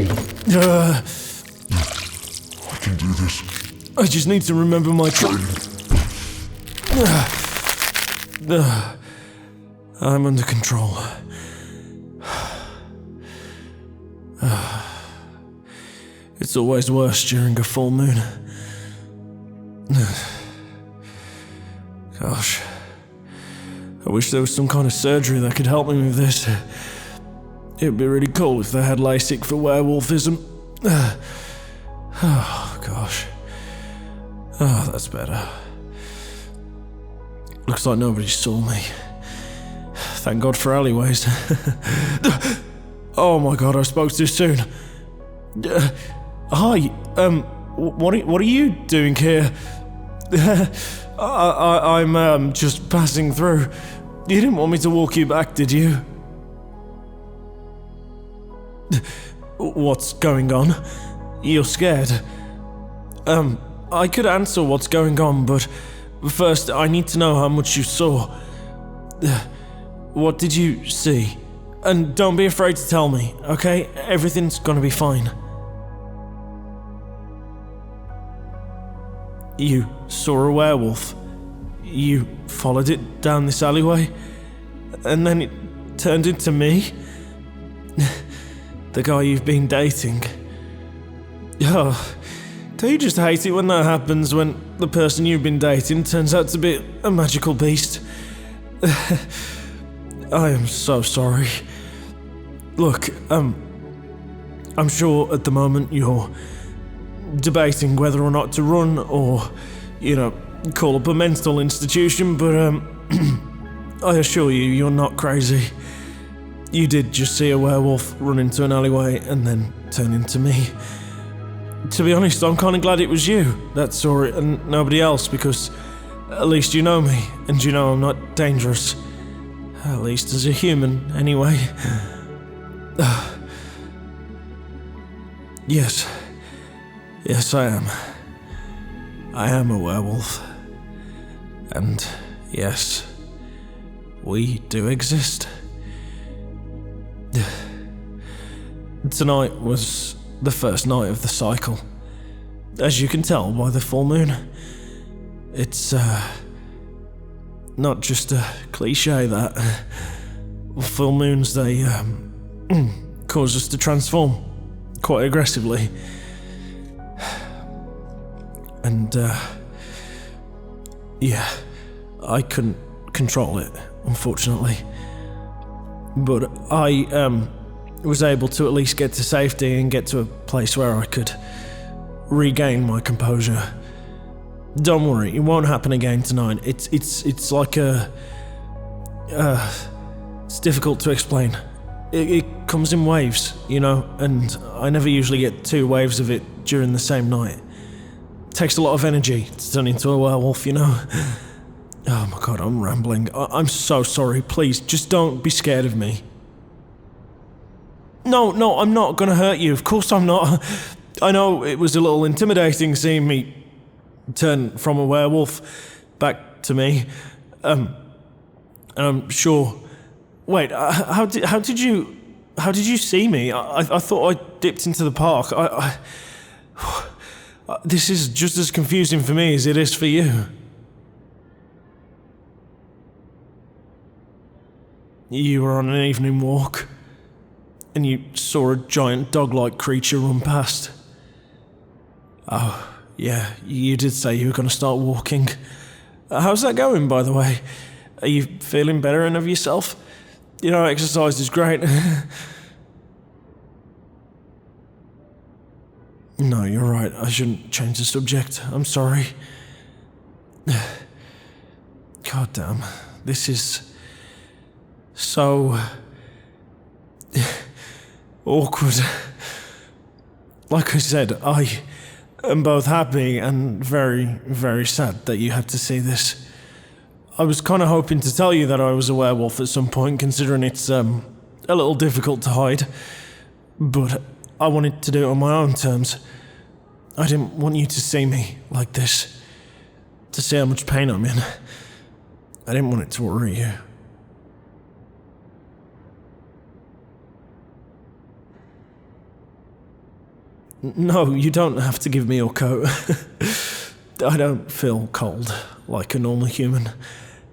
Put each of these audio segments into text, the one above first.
I can do this. I just need to remember my training. I'm under control. It's always worse during a full moon. Gosh. I wish there was some kind of surgery that could help me with this. It'd be really cool if they had LASIK for werewolfism. Oh, gosh. Oh, that's better. Looks like nobody saw me. Thank God for alleyways. Oh my God, I spoke too soon. Hi, what are you doing here? I'm just passing through. You didn't want me to walk you back, did you? What's going on? You're scared? I could answer what's going on, but first I need to know how much you saw. What did you see? And don't be afraid to tell me, okay? Everything's gonna be fine. You saw a werewolf. You followed it down this alleyway, and then it turned into me? The guy you've been dating. Oh, don't you just hate it when that happens, when the person you've been dating turns out to be a magical beast? I am so sorry. Look, I'm sure at the moment you're debating whether or not to run or, call up a mental institution, but I assure you, you're not crazy. You did just see a werewolf run into an alleyway and then turn into me. To be honest, I'm kind of glad it was you that saw it and nobody else, because at least you know me, and you know I'm not dangerous. At least as a human, anyway. Yes, I am. I am a werewolf. And yes, we do exist. Tonight was the first night of the cycle. As you can tell by the full moon, it's not just a cliche that full moons, they cause us to transform quite aggressively. And yeah, I couldn't control it, unfortunately. But I was able to at least get to safety and get to a place where I could regain my composure. Don't worry, it won't happen again tonight. It's like it's difficult to explain. It comes in waves, and I never usually get 2 waves of it during the same night. It takes a lot of energy to turn into a werewolf, Oh my God, I'm rambling. I'm so sorry. Please, just don't be scared of me. No, I'm not gonna hurt you. Of course I'm not. I know it was a little intimidating seeing me turn from a werewolf back to me. And I'm sure... Wait, how did you see me? I thought I dipped into the park. This is just as confusing for me as it is for you. You were on an evening walk, and you saw a giant dog-like creature run past. Oh, yeah, you did say you were going to start walking. How's that going, by the way? Are you feeling better and of yourself? Exercise is great. No, you're right. I shouldn't change the subject. I'm sorry. God damn. This is... so... awkward. Like I said, I am both happy and very, very sad that you had to see this. I was kind of hoping to tell you that I was a werewolf at some point, considering it's a little difficult to hide. But I wanted to do it on my own terms. I didn't want you to see me like this, to see how much pain I'm in. I didn't want it to worry you. No, you don't have to give me your coat. I don't feel cold like a normal human.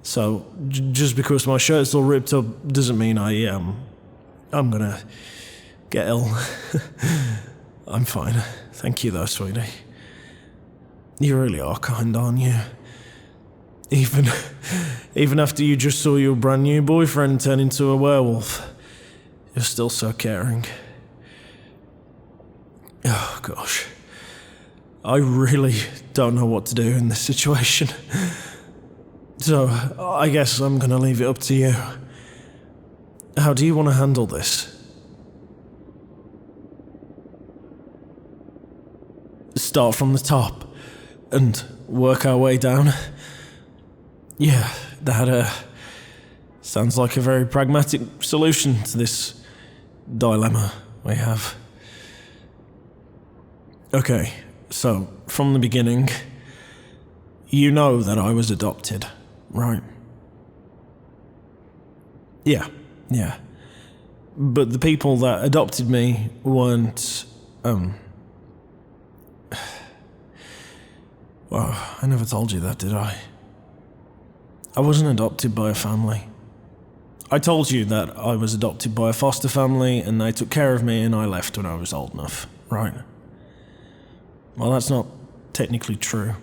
So, just because my shirt's all ripped up doesn't mean I'm gonna get ill. I'm fine. Thank you though, sweetie. You really are kind, aren't you? Even after you just saw your brand new boyfriend turn into a werewolf, you're still so caring. Oh gosh. I really don't know what to do in this situation. So, I guess I'm gonna leave it up to you. How do you want to handle this? Start from the top and work our way down? Yeah, that sounds like a very pragmatic solution to this dilemma we have. Okay, so from the beginning, you know that I was adopted, right? Yeah. But the people that adopted me weren't, well, I never told you that, did I? I wasn't adopted by a family. I told you that I was adopted by a foster family and they took care of me and I left when I was old enough, right? Well, that's not technically true.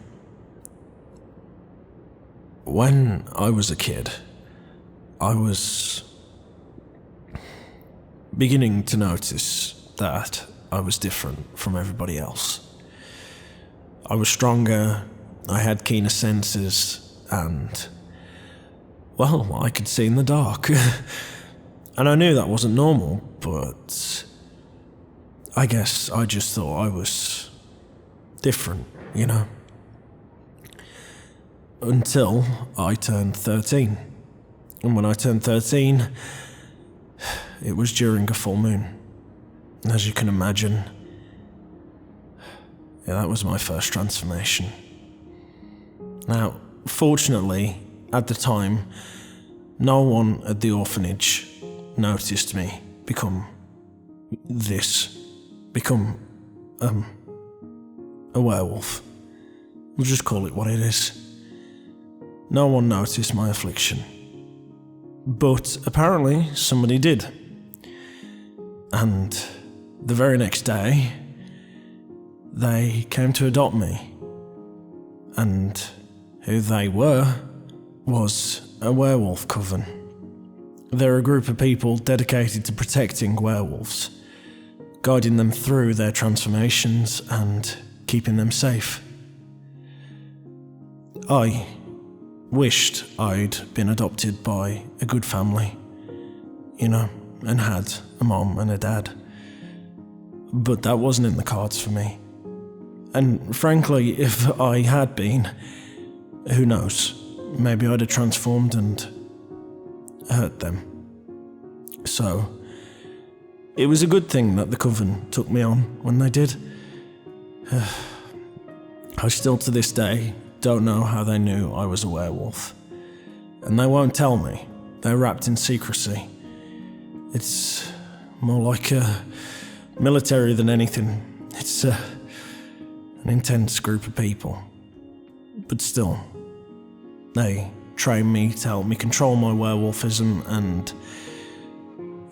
When I was a kid, I was beginning to notice that I was different from everybody else. I was stronger, I had keener senses, and, well, I could see in the dark. And I knew that wasn't normal, but I guess I just thought I was different, you know? Until I turned 13. And when I turned 13, it was during a full moon. As you can imagine, yeah, that was my first transformation. Now, fortunately, at the time, no one at the orphanage noticed me become a werewolf. We'll just call it what it is. No one noticed my affliction. But apparently somebody did. And the very next day, they came to adopt me. And who they were was a werewolf coven. They're a group of people dedicated to protecting werewolves, guiding them through their transformations and keeping them safe. I wished I'd been adopted by a good family, you know, and had a mom and a dad. But that wasn't in the cards for me. And frankly, if I had been, who knows, maybe I'd have transformed and hurt them. So, it was a good thing that the coven took me on when they did. I still to this day don't know how they knew I was a werewolf. And they won't tell me. They're wrapped in secrecy. It's more like a military than anything. It's an intense group of people. But still, they trained me to help me control my werewolfism, and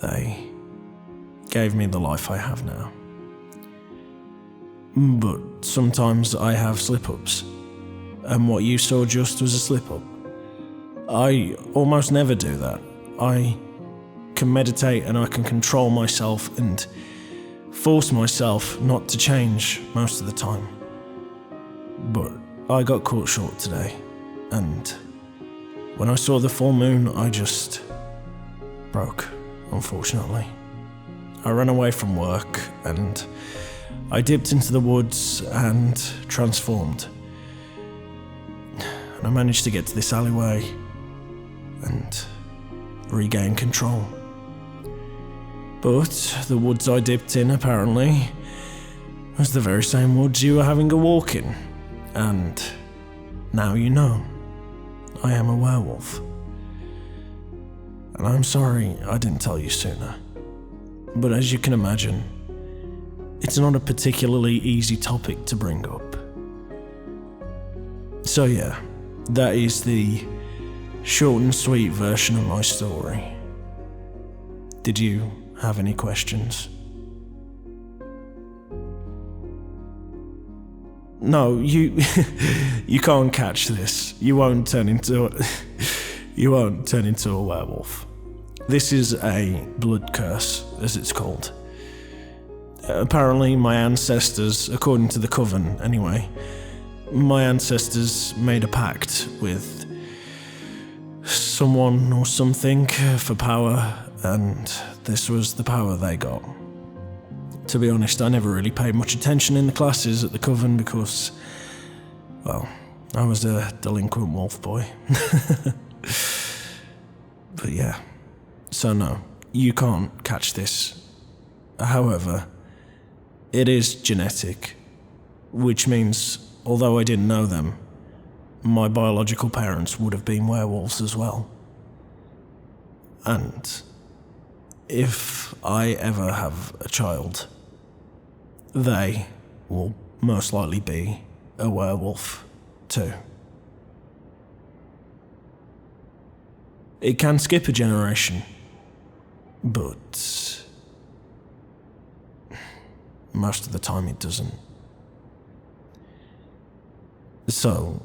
they gave me the life I have now. But sometimes I have slip-ups, and what you saw just was a slip-up. I almost never do that. I can meditate and I can control myself and force myself not to change most of the time. But I got caught short today, and when I saw the full moon, I just broke, unfortunately. I ran away from work and I dipped into the woods and transformed. And I managed to get to this alleyway and regain control. But the woods I dipped in, apparently, was the very same woods you were having a walk in. And now you know, I am a werewolf. And I'm sorry I didn't tell you sooner. But as you can imagine, it's not a particularly easy topic to bring up. So yeah, that is the short and sweet version of my story. Did you have any questions? No, you can't catch this. You won't turn into a werewolf. This is a blood curse, as it's called. Apparently my ancestors, according to the coven anyway, my ancestors made a pact with someone or something for power, and this was the power they got. To be honest, I never really paid much attention in the classes at the coven because, well, I was a delinquent wolf boy. But yeah, so no, you can't catch this. However, it is genetic, which means, although I didn't know them, my biological parents would have been werewolves as well. And if I ever have a child, they will most likely be a werewolf too. It can skip a generation, but most of the time it doesn't. So,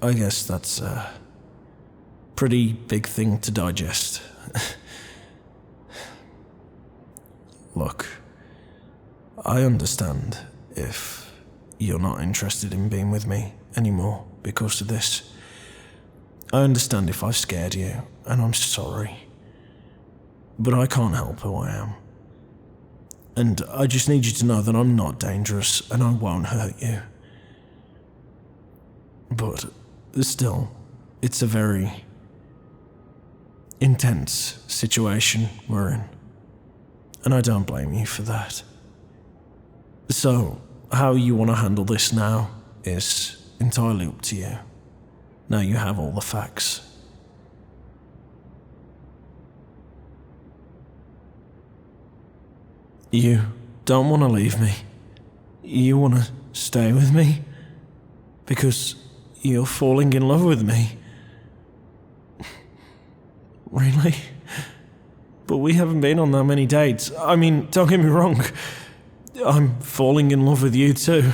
I guess that's a pretty big thing to digest. Look, I understand if you're not interested in being with me anymore because of this. I understand if I've scared you, and I'm sorry. But I can't help who I am. And I just need you to know that I'm not dangerous and I won't hurt you. But still, it's a very intense situation we're in. And I don't blame you for that. So, how you want to handle this now is entirely up to you. Now you have all the facts. You don't want to leave me. You want to stay with me? Because you're falling in love with me. Really? But we haven't been on that many dates. I mean, don't get me wrong. I'm falling in love with you too.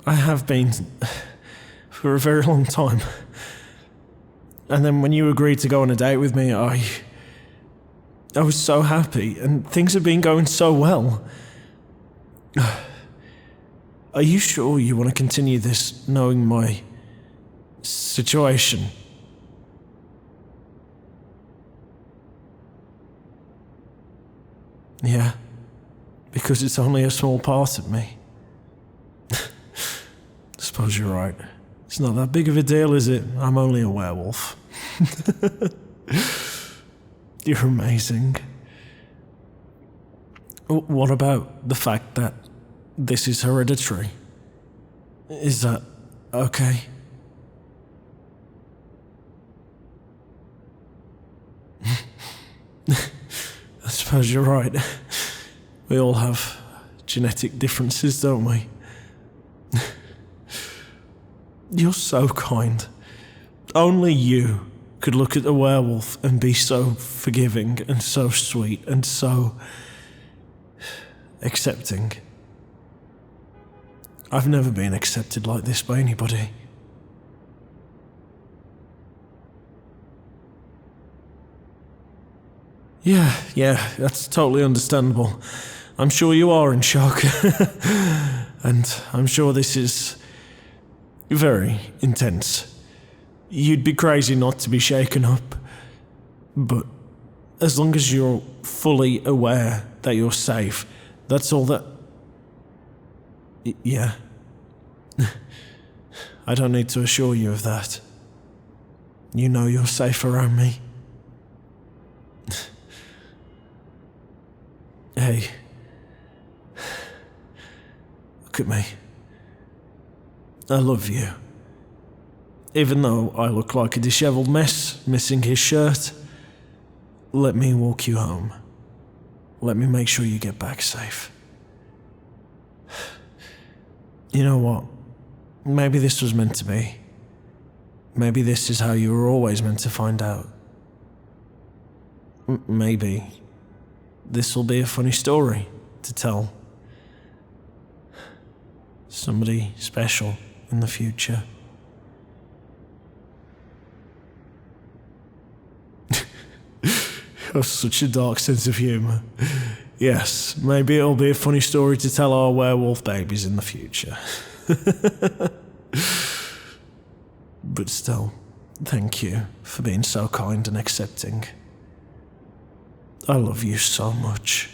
I have been for a very long time. And then when you agreed to go on a date with me, I was so happy, and things have been going so well. Are you sure you want to continue this, knowing my situation? Yeah, because it's only a small part of me. Suppose you're right. It's not that big of a deal, is it? I'm only a werewolf. You're amazing. What about the fact that this is hereditary? Is that okay? I suppose you're right. We all have genetic differences, don't we? You're so kind. Only you could look at a werewolf and be so forgiving and so sweet and so accepting. I've never been accepted like this by anybody. Yeah, that's totally understandable. I'm sure you are in shock. And I'm sure this is very intense. You'd be crazy not to be shaken up. But as long as you're fully aware that you're safe, that's all that... Yeah. I don't need to assure you of that. You know you're safe around me. Hey. Look at me. I love you. Even though I look like a dishevelled mess, missing his shirt, let me walk you home. Let me make sure you get back safe. You know what? Maybe this was meant to be. Maybe this is how you were always meant to find out. Maybe this will be a funny story to tell somebody special in the future. You have such a dark sense of humour. Yes, maybe it'll be a funny story to tell our werewolf babies in the future. But still, thank you for being so kind and accepting. I love you so much.